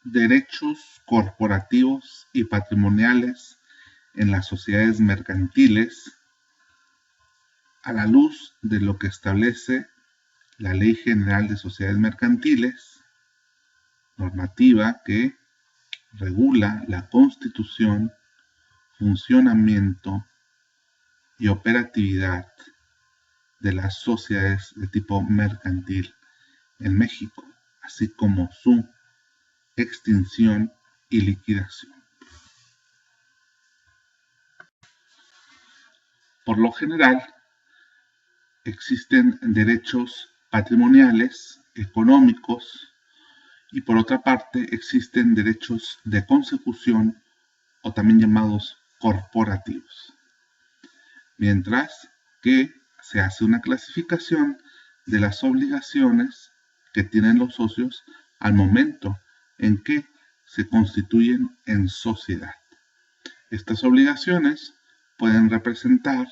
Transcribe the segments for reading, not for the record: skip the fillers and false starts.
derechos corporativos y patrimoniales en las sociedades mercantiles a la luz de lo que establece la Ley General de Sociedades Mercantiles, normativa que regula la constitución, funcionamiento y operatividad de las sociedades de tipo mercantil en México, así como su extinción y liquidación. Por lo general, existen derechos patrimoniales, económicos, y por otra parte existen derechos de consecución o también llamados corporativos. Mientras que se hace una clasificación de las obligaciones que tienen los socios al momento en que se constituyen en sociedad. Estas obligaciones pueden representar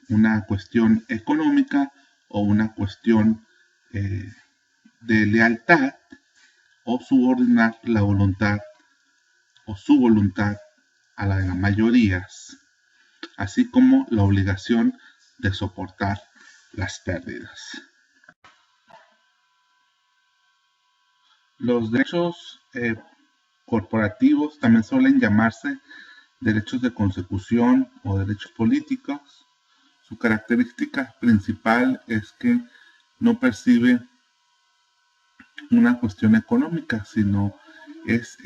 una cuestión económica o una cuestión de lealtad o subordinar la voluntad o su voluntad a la de las mayorías, así como la obligación de soportar las pérdidas. Los derechos corporativos también suelen llamarse derechos de consecución o derechos políticos. Su característica principal es que no percibe una cuestión económica, sino es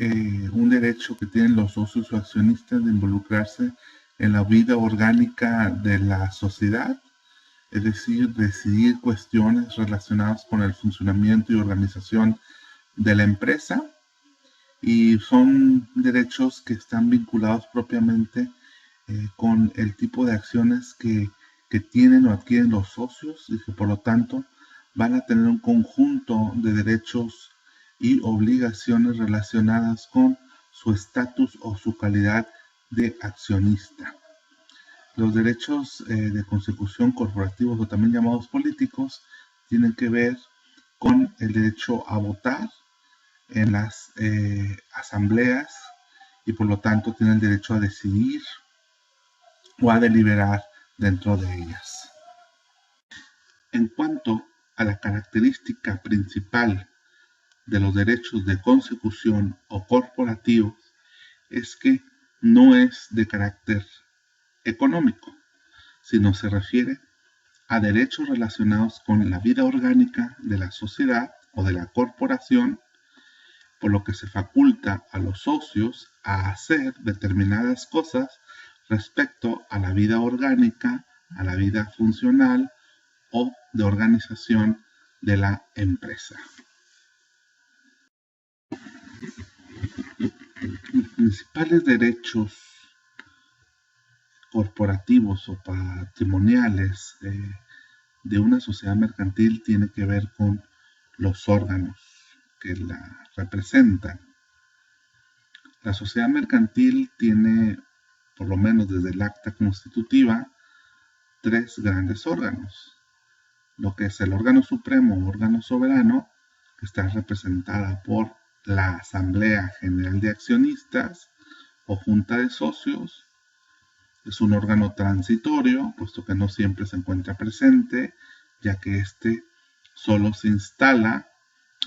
un derecho que tienen los socios o accionistas de involucrarse en la vida orgánica de la sociedad, es decir, decidir cuestiones relacionadas con el funcionamiento y organización de la empresa, y son derechos que están vinculados propiamente con el tipo de acciones que tienen o adquieren los socios, y que por lo tanto van a tener un conjunto de derechos y obligaciones relacionadas con su estatus o su calidad de accionista. Los derechos de consecución corporativos o también llamados políticos tienen que ver con el derecho a votar en las asambleas y por lo tanto tienen derecho a decidir o a deliberar dentro de ellas. En cuanto a la característica principal de los derechos de consecución o corporativos, es que no es de carácter económico, sino se refiere a derechos relacionados con la vida orgánica de la sociedad o de la corporación, por lo que se faculta a los socios a hacer determinadas cosas respecto a la vida orgánica, a la vida funcional o de organización de la empresa. Los principales derechos corporativos o patrimoniales de una sociedad mercantil tienen que ver con los órganos que la representan. La sociedad mercantil tiene, por lo menos desde el acta constitutiva, tres grandes órganos. Lo que es el órgano supremo o órgano soberano, que está representada por la Asamblea General de Accionistas o Junta de Socios. Es un órgano transitorio, puesto que no siempre se encuentra presente, ya que este solo se instala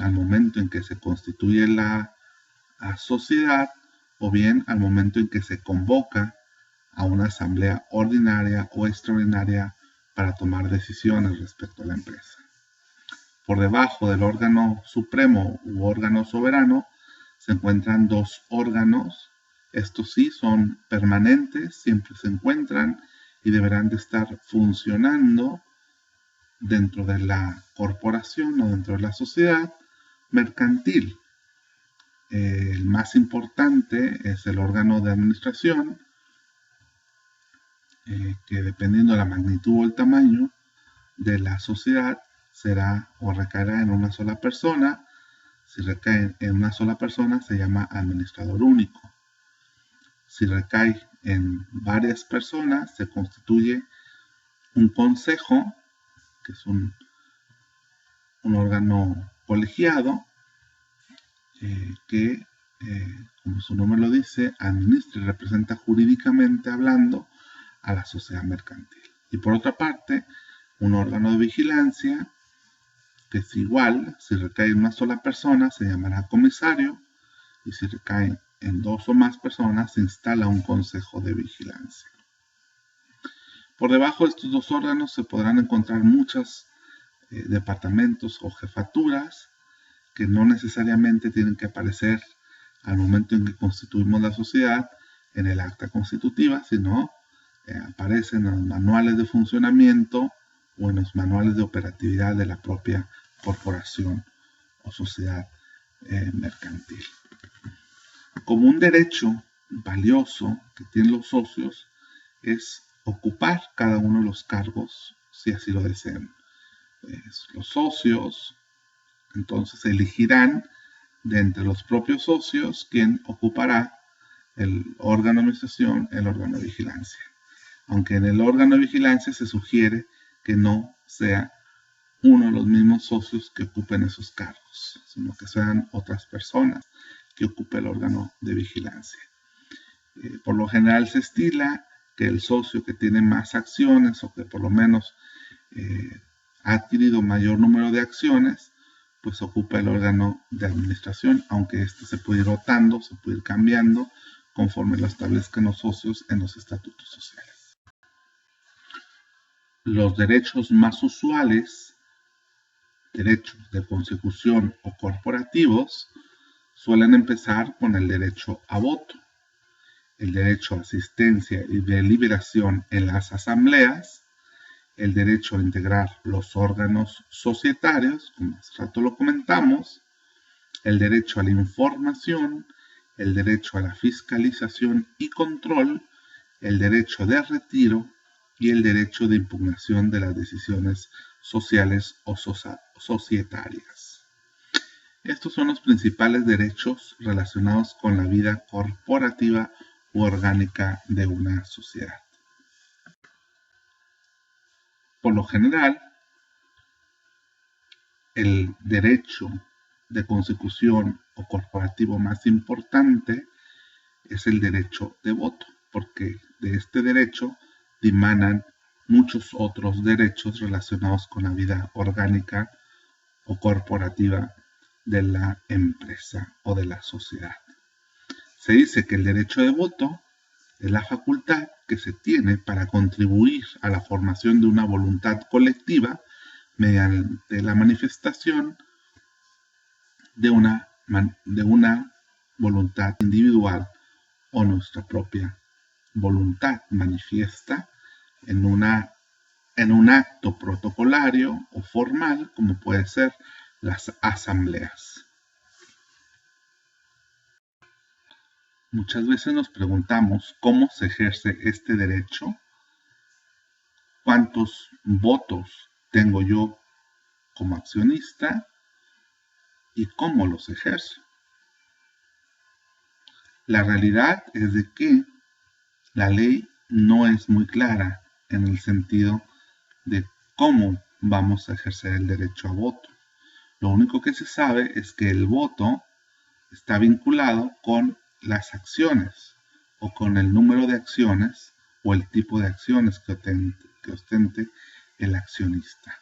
al momento en que se constituye la sociedad o bien al momento en que se convoca a una asamblea ordinaria o extraordinaria para tomar decisiones respecto a la empresa. Por debajo del órgano supremo u órgano soberano se encuentran dos órganos. Estos sí son permanentes, siempre se encuentran y deberán de estar funcionando dentro de la corporación o dentro de la sociedad mercantil. El más importante es el órgano de administración, que dependiendo de la magnitud o el tamaño de la sociedad será o recaerá en una sola persona. Si recae en una sola persona se llama administrador único. Si recae en varias personas se constituye un consejo, que es un órgano colegiado, que, como su nombre lo dice, administra y representa jurídicamente hablando a la sociedad mercantil. Y por otra parte, un órgano de vigilancia, que es igual, si recae en una sola persona, se llamará comisario, y si recae en dos o más personas, se instala un consejo de vigilancia. Por debajo de estos dos órganos se podrán encontrar muchos departamentos o jefaturas que no necesariamente tienen que aparecer al momento en que constituimos la sociedad en el acta constitutiva, sino aparecen en los manuales de funcionamiento o en los manuales de operatividad de la propia corporación o sociedad mercantil. Como un derecho valioso que tienen los socios es ocupar cada uno de los cargos si así lo desean. Los socios entonces elegirán de entre los propios socios quién ocupará el órgano de administración, el órgano de vigilancia. Aunque en el órgano de vigilancia se sugiere que no sea uno de los mismos socios que ocupen esos cargos, sino que sean otras personas que ocupen el órgano de vigilancia. Por lo general se estila que el socio que tiene más acciones o que por lo menos ha adquirido mayor número de acciones, pues ocupa el órgano de administración, aunque este se puede ir rotando, se puede ir cambiando conforme lo establezcan los socios en los estatutos sociales. Los derechos más usuales, derechos de consecución o corporativos, suelen empezar con el derecho a voto, el derecho a asistencia y deliberación en las asambleas, el derecho a integrar los órganos societarios, como hace rato lo comentamos, el derecho a la información, el derecho a la fiscalización y control, el derecho de retiro y el derecho de impugnación de las decisiones sociales o societarias. Estos son los principales derechos relacionados con la vida corporativa u orgánica de una sociedad. Por lo general, el derecho de consecución o corporativo más importante es el derecho de voto, porque de este derecho dimanan muchos otros derechos relacionados con la vida orgánica o corporativa de la empresa o de la sociedad. Se dice que el derecho de voto es la facultad que se tiene para contribuir a la formación de una voluntad colectiva mediante la manifestación de una voluntad individual o nuestra propia voluntad manifiesta en un acto protocolario o formal, como puede ser las asambleas. Muchas veces nos preguntamos cómo se ejerce este derecho, cuántos votos tengo yo como accionista y cómo los ejerzo. La realidad es de que la ley no es muy clara en el sentido de cómo vamos a ejercer el derecho a voto. Lo único que se sabe es que el voto está vinculado con las acciones o con el número de acciones o el tipo de acciones que ostente el accionista.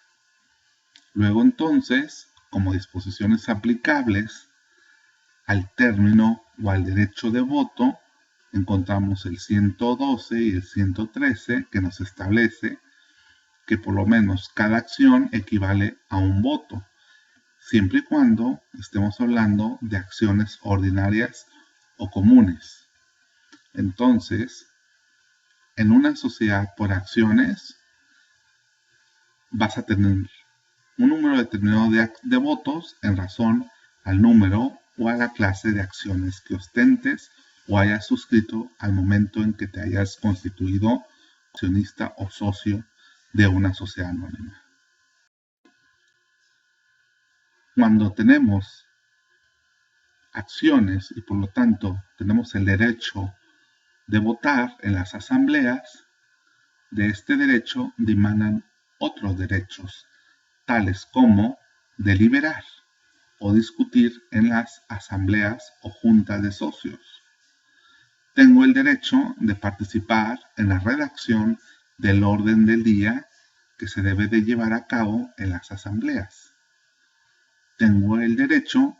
Luego entonces, como disposiciones aplicables al término o al derecho de voto, encontramos el 112 y el 113 que nos establece que por lo menos cada acción equivale a un voto, siempre y cuando estemos hablando de acciones ordinarias o comunes. Entonces, en una sociedad por acciones, vas a tener un número determinado de votos en razón al número o a la clase de acciones que ostentes o hayas suscrito al momento en que te hayas constituido accionista o socio de una sociedad anónima. Cuando tenemos acciones y por lo tanto tenemos el derecho de votar en las asambleas, de este derecho dimanan otros derechos, tales como deliberar. o discutir en las asambleas o juntas de socios. Tengo el derecho de participar en la redacción del orden del día que se debe de llevar a cabo en las asambleas. Tengo el derecho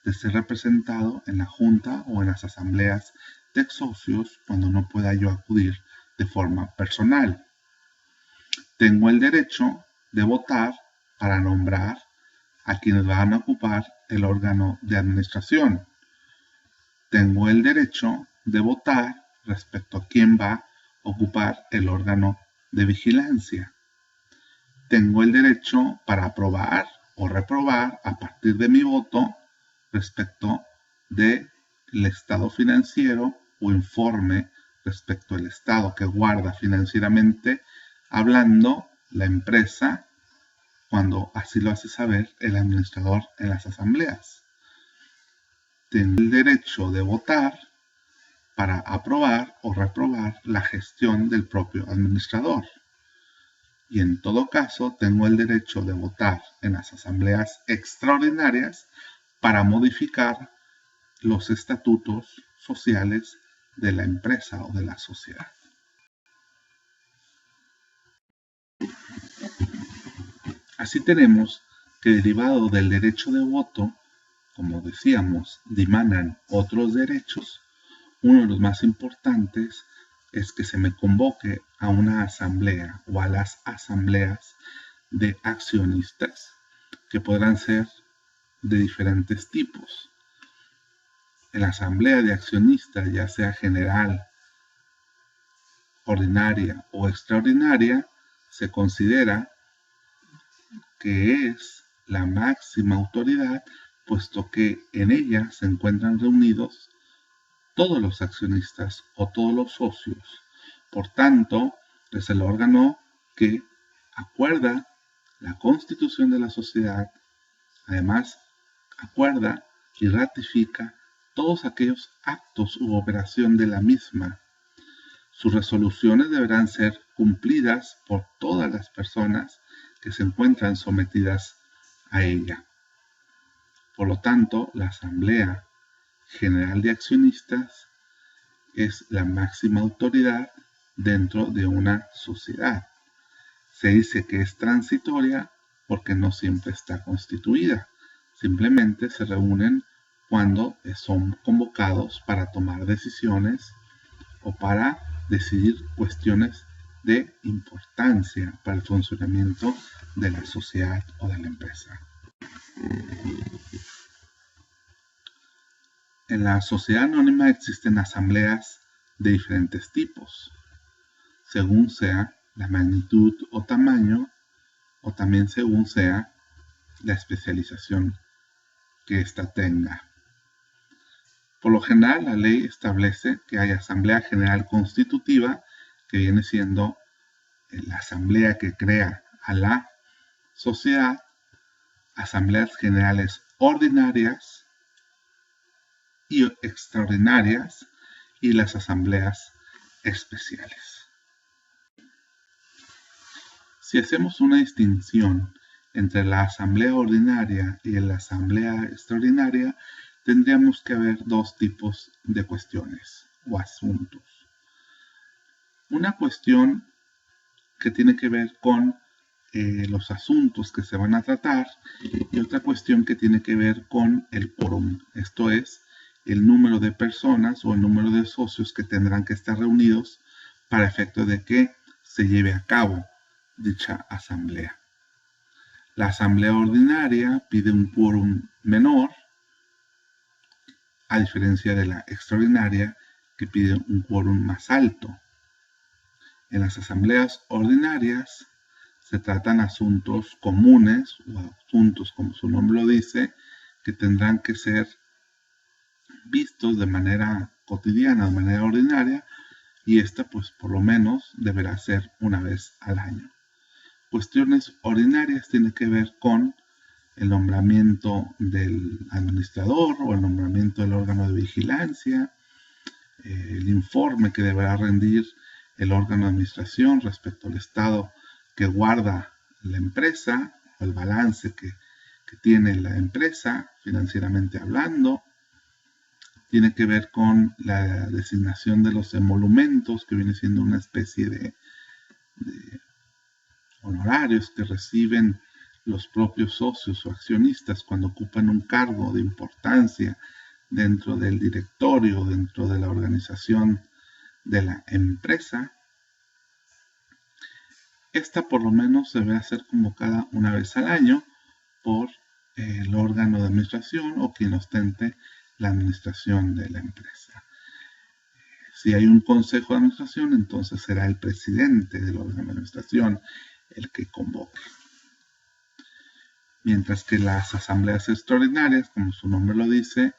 de ser representado en la junta o en las asambleas de socios cuando no pueda yo acudir de forma personal. Tengo el derecho de votar para nombrar a quienes van a ocupar el órgano de administración. Tengo el derecho de votar respecto a quién va a ocupar el órgano de vigilancia. Tengo el derecho para aprobar o reprobar a partir de mi voto respecto del estado financiero o informe respecto al estado que guarda financieramente hablando la empresa cuando así lo hace saber el administrador en las asambleas. Tengo el derecho de votar para aprobar o reprobar la gestión del propio administrador. Y en todo caso tengo el derecho de votar en las asambleas extraordinarias para modificar los estatutos sociales de la empresa o de la sociedad. Así tenemos que derivado del derecho de voto, como decíamos, dimanan otros derechos. Uno de los más importantes es que se me convoque a una asamblea o a las asambleas de accionistas, que podrán ser de diferentes tipos. En la asamblea de accionistas, ya sea general, ordinaria o extraordinaria, se considera que es la máxima autoridad, puesto que en ella se encuentran reunidos todos los accionistas o todos los socios. Por tanto, es el órgano que acuerda la constitución de la sociedad, además acuerda y ratifica todos aquellos actos u operación de la misma. Sus resoluciones deberán ser cumplidas por todas las personas que se encuentran sometidas a ella. Por lo tanto, la Asamblea General de Accionistas es la máxima autoridad dentro de una sociedad. Se dice que es transitoria porque no siempre está constituida. Simplemente se reúnen cuando son convocados para tomar decisiones o para decidir cuestiones de importancia para el funcionamiento de la sociedad o de la empresa. En la sociedad anónima existen asambleas de diferentes tipos, según sea la magnitud o tamaño, o también según sea la especialización que ésta tenga. Por lo general, la ley establece que hay asamblea general constitutiva, que viene siendo la asamblea que crea a la sociedad, asambleas generales ordinarias y extraordinarias y las asambleas especiales. Si hacemos una distinción entre la asamblea ordinaria y la asamblea extraordinaria, tendríamos que ver dos tipos de cuestiones o asuntos. Una cuestión que tiene que ver con los asuntos que se van a tratar y otra cuestión que tiene que ver con el quórum, esto es, el número de personas o el número de socios que tendrán que estar reunidos para efecto de que se lleve a cabo dicha asamblea. La asamblea ordinaria pide un quórum menor, a diferencia de la extraordinaria que pide un quórum más alto. En las asambleas ordinarias se tratan asuntos comunes o asuntos, como su nombre lo dice, que tendrán que ser vistos de manera cotidiana, de manera ordinaria, y esta pues por lo menos deberá ser una vez al año. Cuestiones ordinarias tienen que ver con el nombramiento del administrador o el nombramiento del órgano de vigilancia, el informe que deberá rendir el órgano de administración respecto al estado que guarda la empresa, o el balance que tiene la empresa, financieramente hablando. Tiene que ver con la designación de los emolumentos, que viene siendo una especie de honorarios que reciben los propios socios o accionistas cuando ocupan un cargo de importancia dentro del directorio, dentro de la organización de la empresa. Esta por lo menos se debe hacer convocada una vez al año por el órgano de administración o quien ostente la administración de la empresa. Si hay un consejo de administración, entonces será el presidente del órgano de administración el que convoque. Mientras que las asambleas extraordinarias, como su nombre lo dice,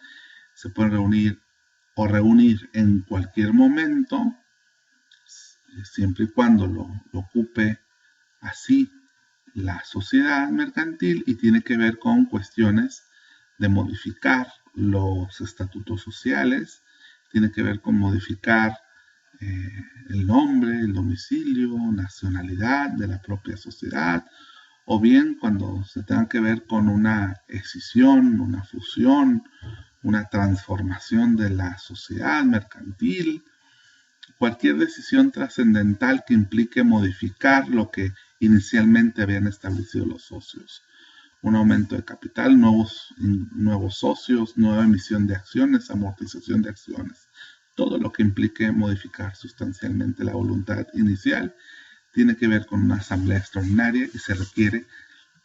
se pueden reunir en cualquier momento, siempre y cuando lo ocupe así la sociedad mercantil, y tiene que ver con cuestiones de modificar los estatutos sociales, tiene que ver con modificar el nombre, el domicilio, nacionalidad de la propia sociedad, o bien cuando se tenga que ver con una escisión, una fusión, una transformación de la sociedad mercantil, cualquier decisión trascendental que implique modificar lo que inicialmente habían establecido los socios. Un aumento de capital, nuevos socios, nueva emisión de acciones, amortización de acciones. Todo lo que implique modificar sustancialmente la voluntad inicial tiene que ver con una asamblea extraordinaria y se requiere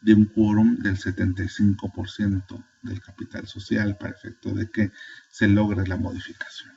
de un quórum del 75% del capital social para efecto de que se logre la modificación.